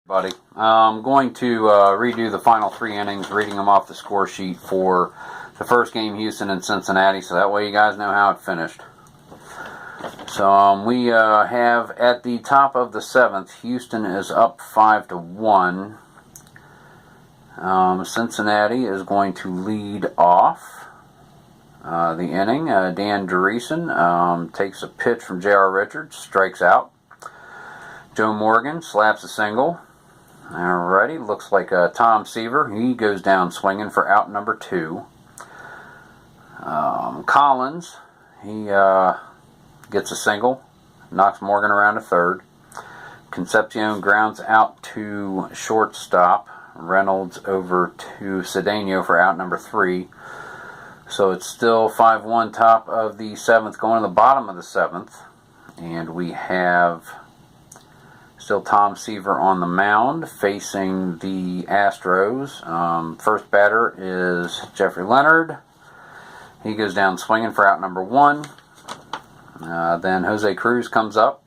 Buddy, I'm going to redo the final 3 innings, reading them off the score sheet for the first game, Houston and Cincinnati, so that way you guys know how it finished. So we have at the top of the 7th, Houston is up 5-1. Cincinnati is going to lead off the inning. Dan Dreesen takes a pitch from J.R. Richards, strikes out. Joe Morgan slaps a single. Alrighty, looks like Tom Seaver. He goes down swinging for out number 2. Collins, he gets a single, knocks Morgan around to third. Concepcion grounds out to shortstop. Reynolds over to Cedeno for out number 3. So it's still 5-1 top of the 7th, going to the bottom of the 7th. And we have still Tom Seaver on the mound facing the Astros. First batter is Jeffrey Leonard. He goes down swinging for out number 1. Then Jose Cruz comes up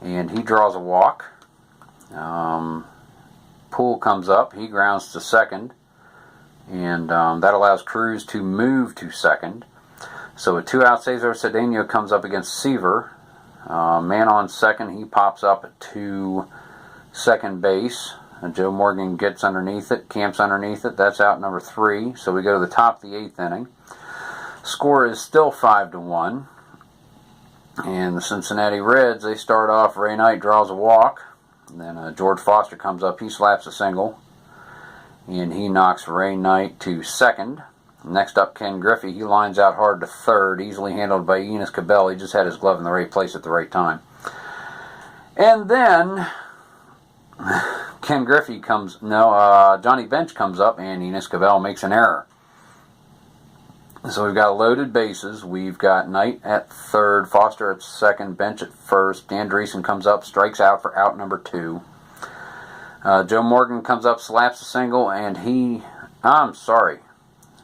and he draws a walk. Poole comes up. He grounds to second. And that allows Cruz to move to second. So with 2 outs, Cesar Cedeno comes up against Seaver. Man on second, he pops up to second base. Joe Morgan gets underneath it, camps underneath it. That's out number 3. So we go to the top of the 8th inning. Score is still 5-1. And the Cincinnati Reds, they start off, Ray Knight draws a walk. And then George Foster comes up, he slaps a single. And he knocks Ray Knight to second. Next up, Ken Griffey. He lines out hard to third, easily handled by Enos Cabell. He just had his glove in the right place at the right time. And then Johnny Bench comes up, and Enos Cabell makes an error. So we've got loaded bases. We've got Knight at third, Foster at second, Bench at first. Dan Dreesen comes up, strikes out for out number 2. Joe Morgan comes up, slaps a single, and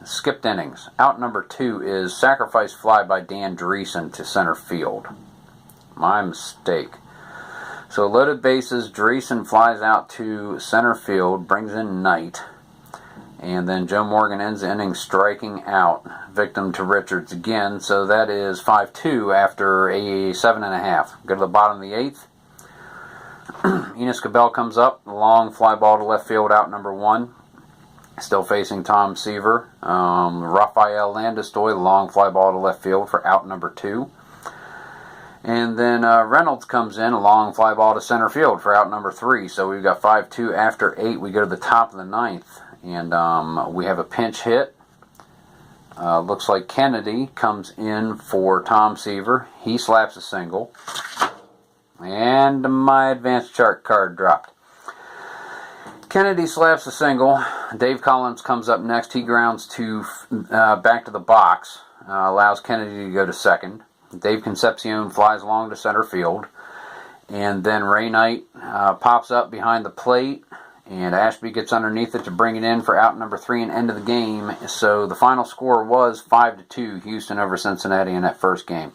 skipped innings. Out number 2 is sacrifice fly by Dan Dreesen to center field. My mistake. So loaded bases, Dreesen flies out to center field, brings in Knight, and then Joe Morgan ends the inning striking out, victim to Richards again. So that is 5-2 after a 7.5. Go to the bottom of the 8th. Enos Cabell comes up, long fly ball to left field, out number 1. Still facing Tom Seaver. Rafael Landestoy, long fly ball to left field for out number 2. And then Reynolds comes in, a long fly ball to center field for out number 3. So we've got 5-2 after 8. We go to the top of the 9th. And we have a pinch hit. Looks like Kennedy comes in for Tom Seaver. He slaps a single. And my advanced chart card dropped. Kennedy slaps a single. Dave Collins comes up next. He grounds to back to the box. Allows Kennedy to go to second. Dave Concepcion flies long to center field. And then Ray Knight pops up behind the plate. And Ashby gets underneath it to bring it in for out number 3 and end of the game. So the final score was 5-2, Houston over Cincinnati in that first game.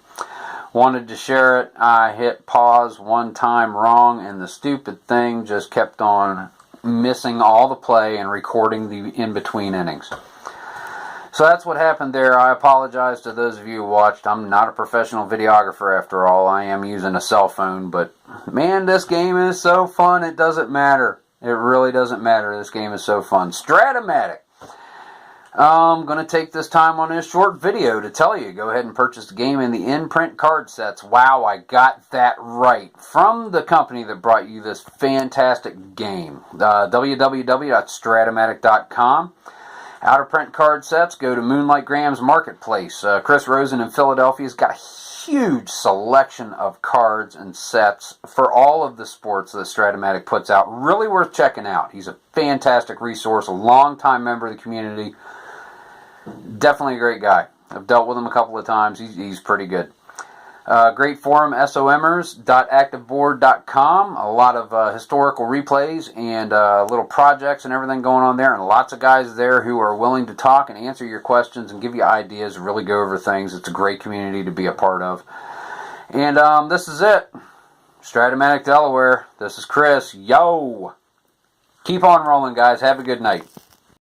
Wanted to share it. I hit pause one time wrong, and the stupid thing just kept on missing all the play and recording the in-between innings. So that's what happened there. I apologize to those of you who watched. I'm not a professional videographer after all. I am using a cell phone, but man, this game is so fun. It doesn't matter. It really doesn't matter. This game is so fun. Strat-o-matic. I'm going to take this time on this short video to tell you, go ahead and purchase the game and the in-print card sets. Wow, I got that right. From the company that brought you this fantastic game. www.strat-o-matic.com. Out-of-print card sets, go to Moonlight Graham's Marketplace. Chris Rosen in Philadelphia has got a huge selection of cards and sets for all of the sports that Strat-o-matic puts out. Really worth checking out. He's a fantastic resource, a long-time member of the community. Definitely a great guy. I've dealt with him a couple of times. He's pretty good. Great forum, sommers.activeboard.com. A lot of historical replays and little projects and everything going on there. And lots of guys there who are willing to talk and answer your questions and give you ideas, really go over things. It's a great community to be a part of. And this is it. Strat-o-matic Delaware. This is Chris. Yo! Keep on rolling, guys. Have a good night.